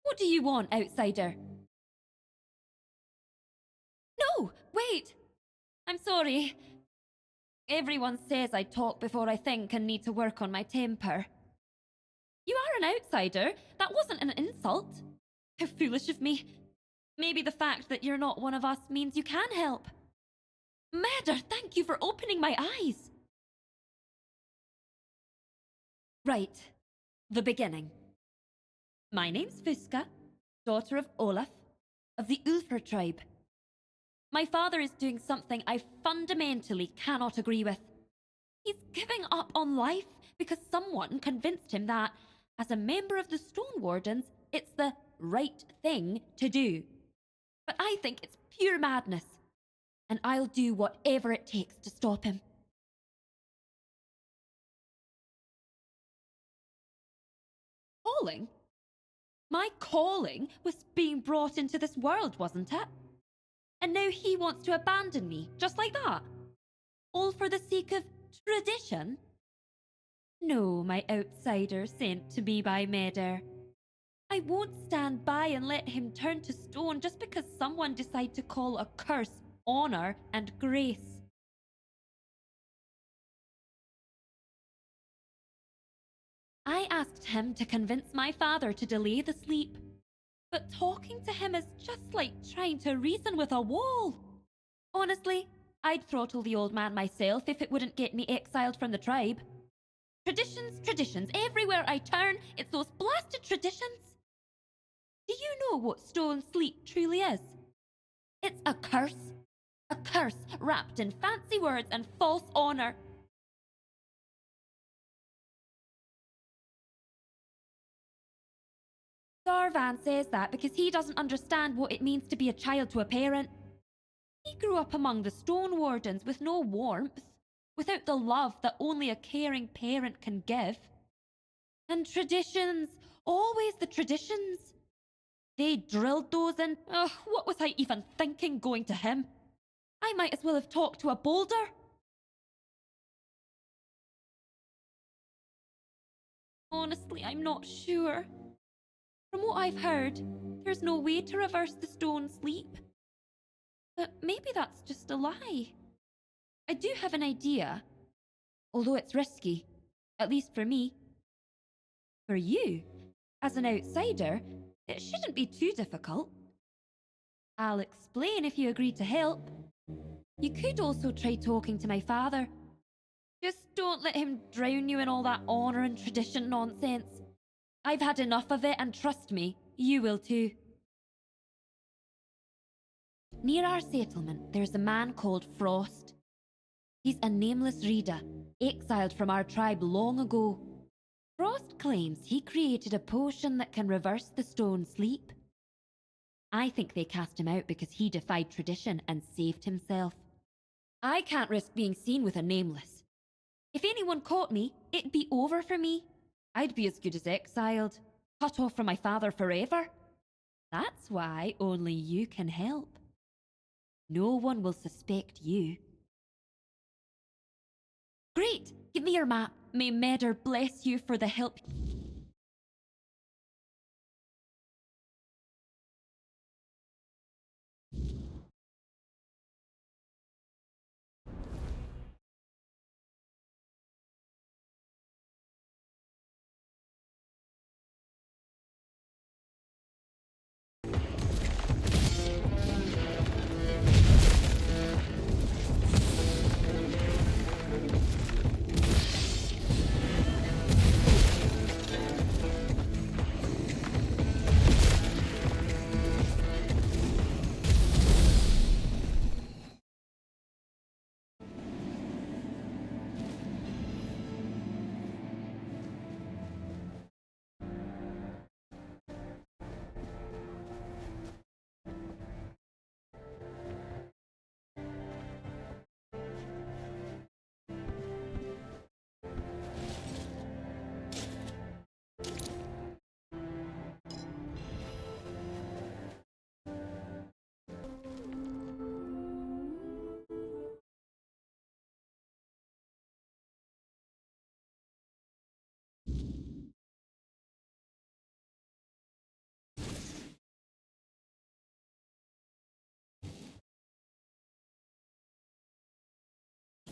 What do you want, outsider? No, wait! I'm sorry. Everyone says I talk before I think and need to work on my temper. You are an outsider. That wasn't an insult. How foolish of me. Maybe the fact that you're not one of us means you can help. Murder, thank you for opening my eyes. Right. The beginning. My name's Fuska, daughter of Olaf, of the Ulfr tribe. My father is doing something I fundamentally cannot agree with. He's giving up on life because someone convinced him that, as a member of the Stone Wardens, it's the right thing to do. But I think it's pure madness, and I'll do whatever it takes to stop him. Calling? My calling was being brought into this world, wasn't it? And now he wants to abandon me, just like that? All for the sake of tradition? No, my outsider sent to me by Meder. I won't stand by and let him turn to stone just because someone decided to call a curse honor and grace. I asked him to convince my father to delay the sleep. But talking to him is just like trying to reason with a wall. Honestly, I'd throttle the old man myself if it wouldn't get me exiled from the tribe. Traditions, traditions. Everywhere I turn, it's those blasted traditions. Do you know what stone sleep truly is? It's a curse. A curse wrapped in fancy words and false honor. Darvan says that because he doesn't understand what it means to be a child to a parent. He grew up among the Stone Wardens with no warmth, without the love that only a caring parent can give. And traditions, always the traditions. They drilled those in. Ugh, what was I even thinking going to him? I might as well have talked to a boulder. Honestly, I'm not sure. From what I've heard, there's no way to reverse the stone sleep. But maybe that's just a lie. I do have an idea, although it's risky, at least for me. For you, as an outsider, it shouldn't be too difficult. I'll explain if you agree to help. You could also try talking to my father. Just don't let him drown you in all that honor and tradition nonsense. I've had enough of it, and trust me, you will too. Near our settlement, there's a man called Frost. He's a nameless reader, exiled from our tribe long ago. Frost claims he created a potion that can reverse the stone sleep. I think they cast him out because he defied tradition and saved himself. I can't risk being seen with a nameless. If anyone caught me, it'd be over for me. I'd be as good as exiled, cut off from my father forever. That's why only you can help. No one will suspect you. Great! Give me your map. May Meder bless you for the help.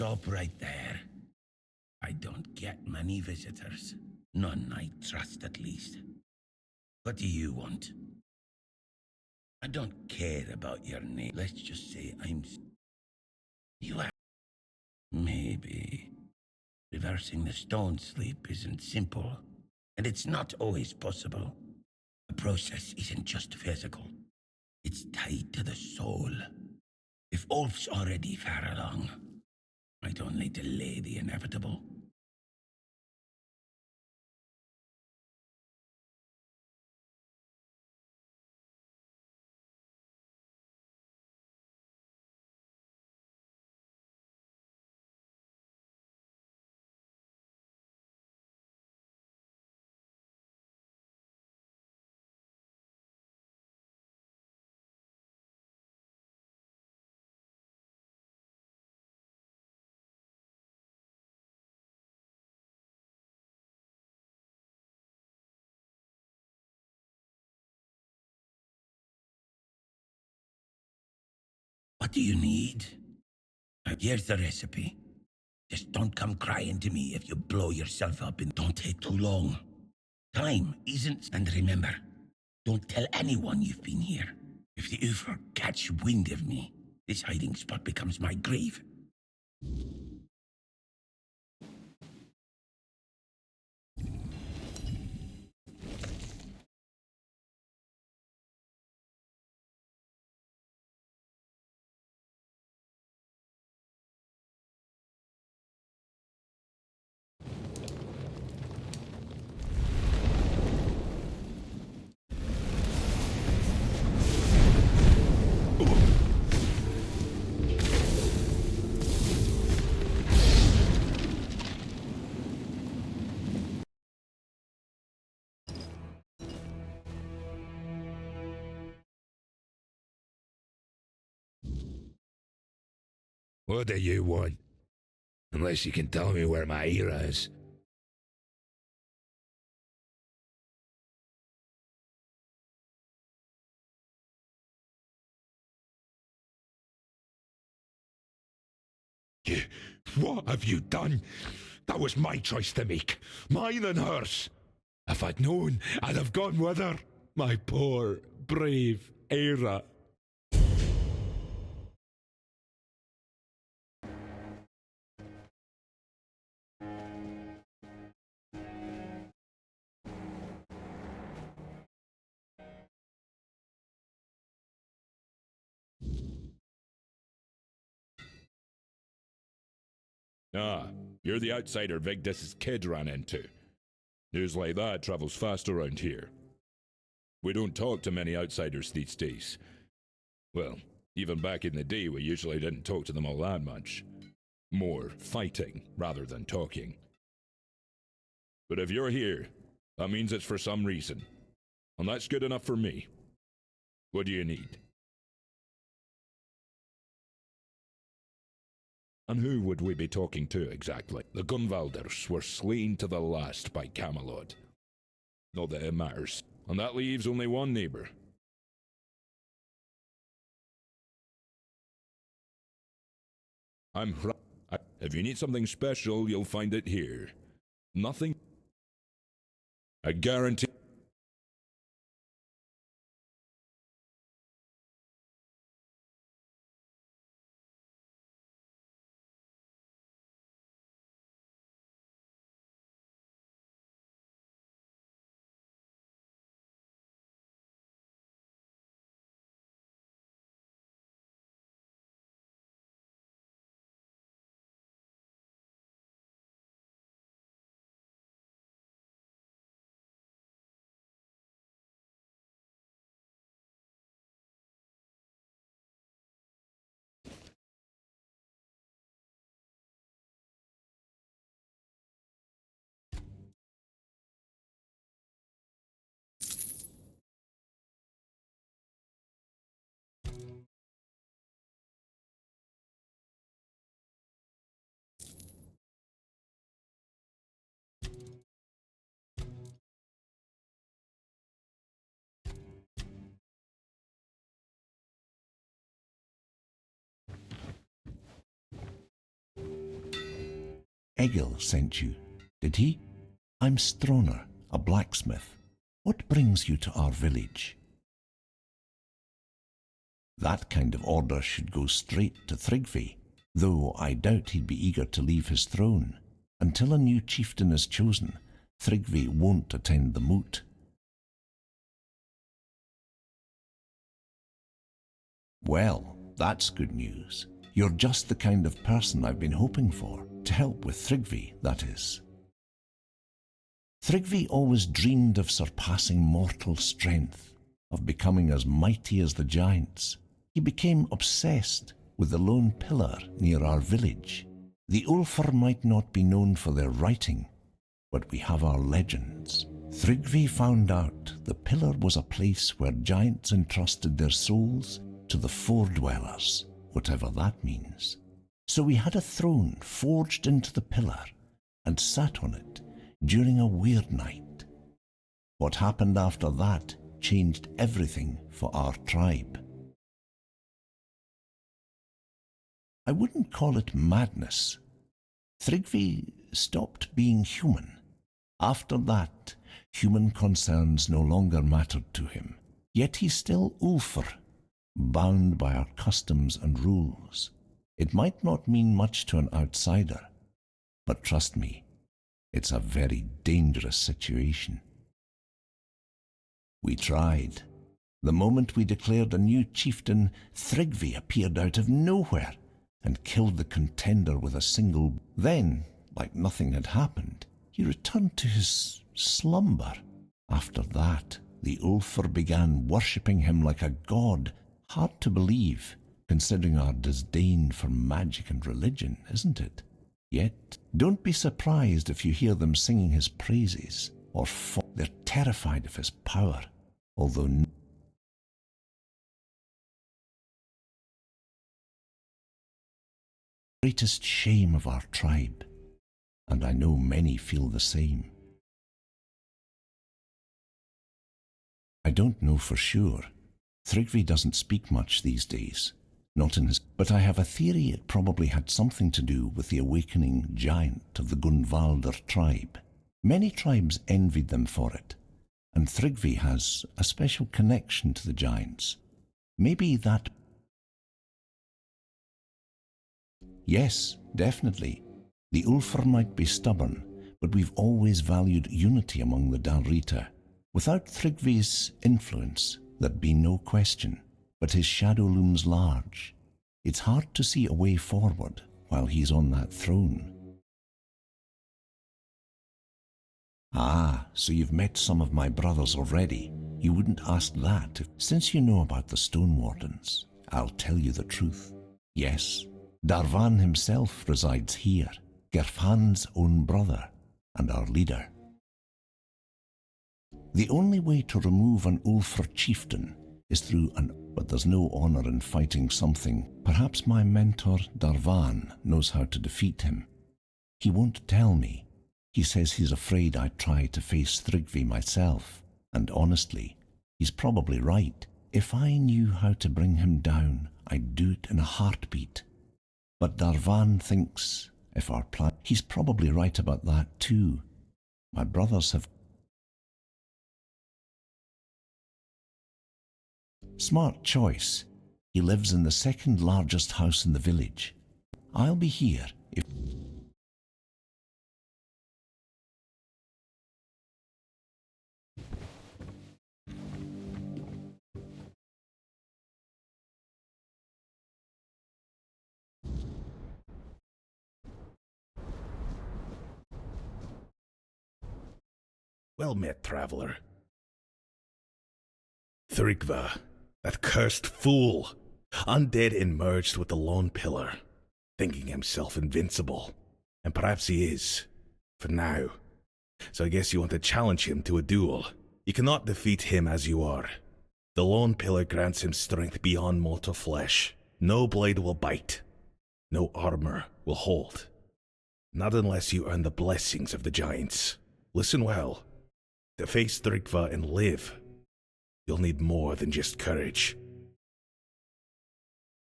stop right there. I don't get many visitors. None I trust, at least. What do you want? I don't care about your name. Let's just say You are... Maybe. Reversing the stone sleep isn't simple. And it's not always possible. The process isn't just physical. It's tied to the soul. If Ulf's already far along, I'd only delay the inevitable. What do you need? Here's the recipe. Just don't come crying to me if you blow yourself up, and don't take too long. Time isn't... And remember, don't tell anyone you've been here. If the Ulfr catch wind of me, this hiding spot becomes my grave. What do you want? Unless you can tell me where my era is. What have you done? That was my choice to make. Mine and hers. If I'd known, I'd have gone with her. My poor, brave Era. Ah, you're the outsider Vigdis's kid ran into. News like that travels fast around here. We don't talk to many outsiders these days. Well, even back in the day, we usually didn't talk to them all that much. More fighting rather than talking. But if you're here, that means it's for some reason. And that's good enough for me. What do you need? And who would we be talking to exactly? The Gunvalders were slain to the last by Camelot. Not that it matters. And that leaves only one neighbour. If you need something special, you'll find it here. Nothing. I guarantee. Egil sent you, did he? I'm Stroner, a blacksmith. What brings you to our village? That kind of order should go straight to Tryggvi, though I doubt he'd be eager to leave his throne. Until a new chieftain is chosen, Tryggvi won't attend the moot. Well, that's good news. You're just the kind of person I've been hoping for, to help with Tryggvi, that is. Tryggvi always dreamed of surpassing mortal strength, of becoming as mighty as the giants. He became obsessed with the lone pillar near our village. The Ulfr might not be known for their writing, but we have our legends. Tryggvi found out the pillar was a place where giants entrusted their souls to the foredwellers, whatever that means. So we had a throne forged into the pillar and sat on it during a weird night. What happened after that changed everything for our tribe. I wouldn't call it madness. Tryggvi stopped being human. After that, human concerns no longer mattered to him. Yet he's still Ulfr, bound by our customs and rules. It might not mean much to an outsider, but trust me, it's a very dangerous situation. We tried. The moment we declared a new chieftain, Tryggvi appeared out of nowhere and killed the contender with a single. Then, like nothing had happened, he returned to his slumber. After that, the Ulfr began worshipping him like a god. Hard to believe, considering our disdain for magic and religion, isn't it? Yet, don't be surprised if you hear them singing his praises, or they're terrified of his power, although greatest shame of our tribe, and I know many feel the same. I don't know for sure. Tryggvi doesn't speak much these days, not in his... But I have a theory it probably had something to do with the awakening giant of the Gunvalder tribe. Many tribes envied them for it, and Tryggvi has a special connection to the giants. Maybe that... Yes, definitely. The Ulfr might be stubborn, but we've always valued unity among the Dalrita. Without Tryggvi's influence, there'd be no question, but his shadow looms large. It's hard to see a way forward while he's on that throne. Ah, so you've met some of my brothers already. You wouldn't ask that. Since you know about the Stone Wardens, I'll tell you the truth. Yes, Darvan himself resides here, Gerfan's own brother, and our leader. The only way to remove an Ulfr chieftain is through an... But there's no honor in fighting something. Perhaps my mentor, Darvan, knows how to defeat him. He won't tell me. He says he's afraid I'd try to face Tryggvi myself. And honestly, he's probably right. If I knew how to bring him down, I'd do it in a heartbeat. But Darvan thinks if our plan... He's probably right about that too. My brothers have... Smart choice. He lives in the second largest house in the village. I'll be here if... Well met, traveler. Tryggva, that cursed fool, undead and merged with the lone pillar, thinking himself invincible. And perhaps he is, for now. So I guess you want to challenge him to a duel. You cannot defeat him as you are. The lone pillar grants him strength beyond mortal flesh. No blade will bite. No armor will hold. Not unless you earn the blessings of the giants. Listen well. To face Tryggva and live, you'll need more than just courage.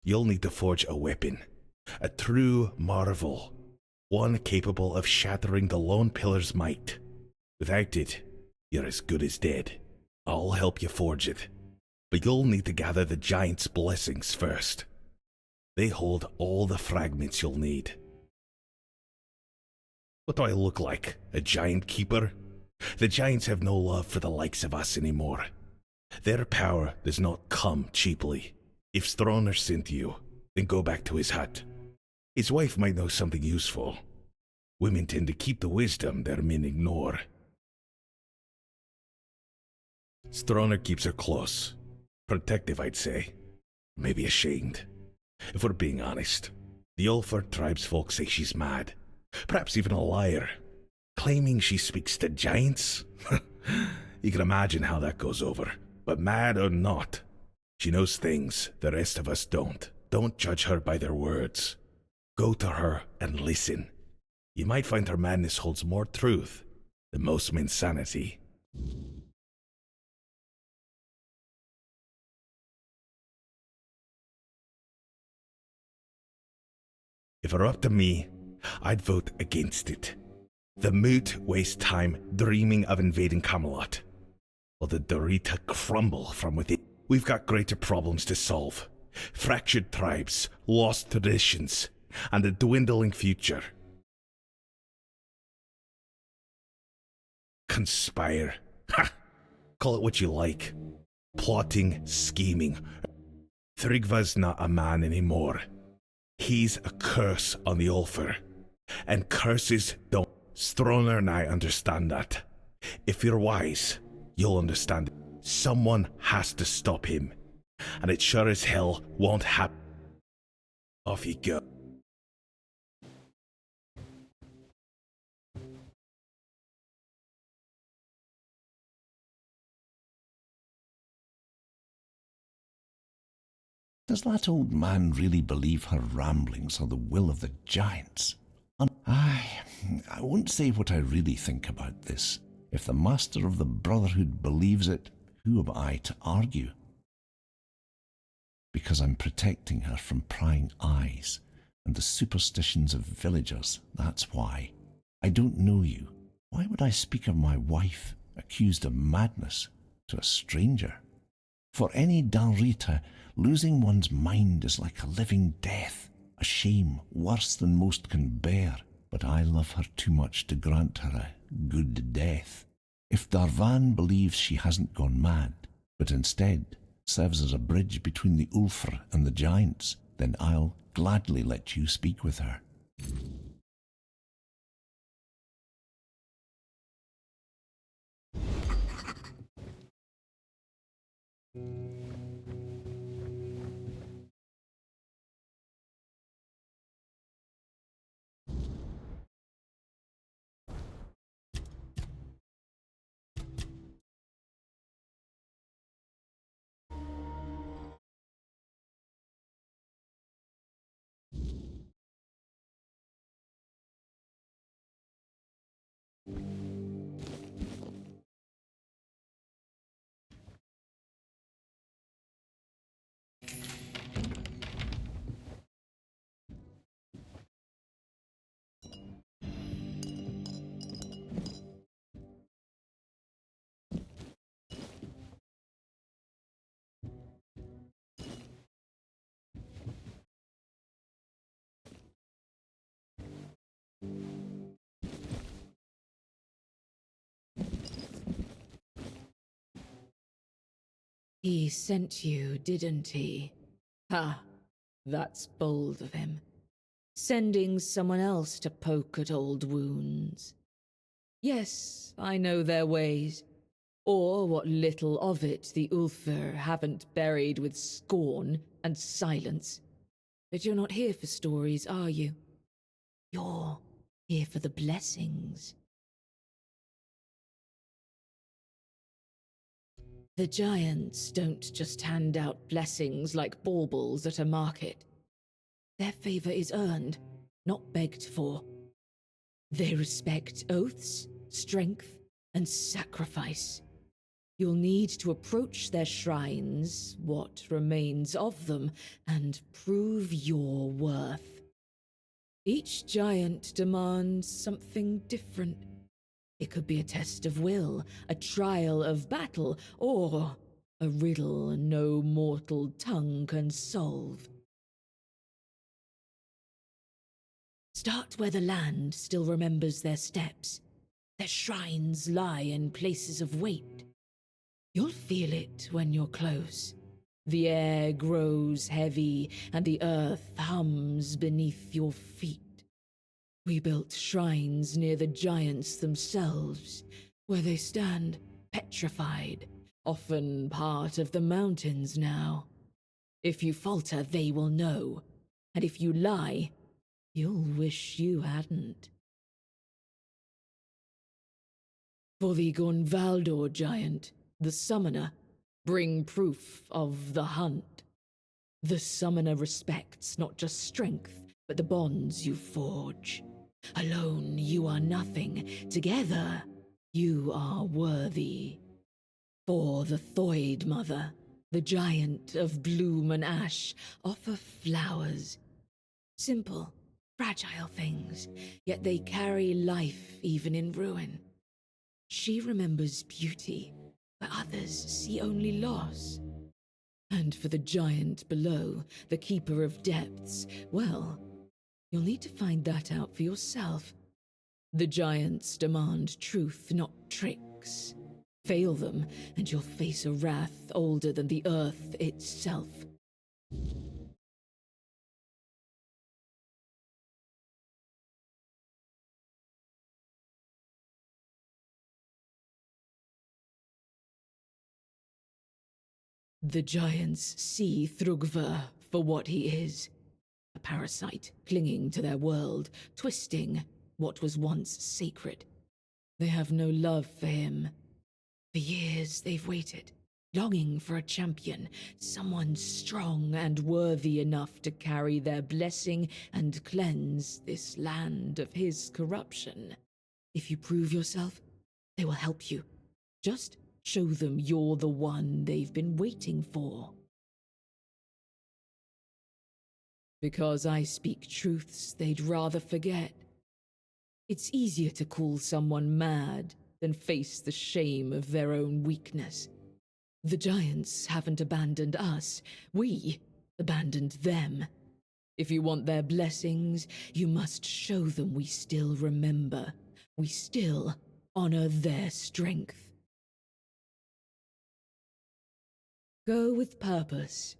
You'll need to forge a weapon, a true marvel, one capable of shattering the lone pillar's might. Without it, you're as good as dead. I'll help you forge it, but you'll need to gather the giant's blessings first. They hold all the fragments you'll need. What do I look like? A giant keeper? The giants have no love for the likes of us anymore. Their power does not come cheaply. If Stron sent you, then go back to his hut. His wife might know something useful. Women tend to keep the wisdom their men ignore. Stron keeps her close. Protective, I'd say. Maybe ashamed. If we're being honest, the Ulfr tribesfolk say she's mad. Perhaps even a liar. Claiming she speaks to giants? You can imagine how that goes over. But mad or not, she knows things the rest of us don't. Don't judge her by their words. Go to her and listen. You might find her madness holds more truth than most men's sanity. If it were up to me, I'd vote against it. The moot wastes time dreaming of invading Camelot, while the Dorita crumble from within. We've got greater problems to solve. Fractured tribes, lost traditions, and a dwindling future. Conspire. Ha! Call it what you like. Plotting, scheming. Thrygva's not a man anymore. He's a curse on the Ulfr. And curses don't. Stroner and I understand that. If you're wise, you'll understand. Someone has to stop him. And it sure as hell won't happen. Off you go. Does that old man really believe her ramblings are the will of the giants? I won't say what I really think about this. If the master of the Brotherhood believes it, who am I to argue? Because I'm protecting her from prying eyes and the superstitions of villagers, that's why. I don't know you. Why would I speak of my wife, accused of madness, to a stranger? For any Dalrita, losing one's mind is like a living death, a shame worse than most can bear. But I love her too much to grant her a good death. If Darvan believes she hasn't gone mad, but instead serves as a bridge between the Ulfr and the giants, then I'll gladly let you speak with her. He sent you, didn't he? Ha! That's bold of him. Sending someone else to poke at old wounds. Yes, I know their ways. Or what little of it the Ulfr haven't buried with scorn and silence. But you're not here for stories, are you? You're here for the blessings. The giants don't just hand out blessings like baubles at a market. Their favor is earned, not begged for. They respect oaths, strength, and sacrifice. You'll need to approach their shrines, what remains of them, and prove your worth. Each giant demands something different. It could be a test of will, a trial of battle, or a riddle no mortal tongue can solve. Start where the land still remembers their steps. Their shrines lie in places of weight. You'll feel it when you're close. The air grows heavy and the earth hums beneath your feet. We built shrines near the giants themselves, where they stand petrified, often part of the mountains now. If you falter, they will know, and if you lie, you'll wish you hadn't. For the Gonvaldor giant, the summoner, bring proof of the hunt. The summoner respects not just strength, but the bonds you forge. Alone, you are nothing. Together, you are worthy. For the Thoid Mother, the giant of bloom and ash, offer flowers. Simple, fragile things, yet they carry life even in ruin. She remembers beauty, where others see only loss. And for the giant below, the keeper of depths, well, you'll need to find that out for yourself. The giants demand truth, not tricks. Fail them, and you'll face a wrath older than the earth itself. The giants see Thrugva for what he is. A parasite clinging to their world, twisting what was once sacred. They have no love for him. For years they've waited, longing for a champion, someone strong and worthy enough to carry their blessing and cleanse this land of his corruption. If you prove yourself, they will help you. Just show them you're the one they've been waiting for. Because I speak truths they'd rather forget. It's easier to call someone mad than face the shame of their own weakness. The giants haven't abandoned us. We abandoned them. If you want their blessings, you must show them we still remember. We still honor their strength. Go with purpose.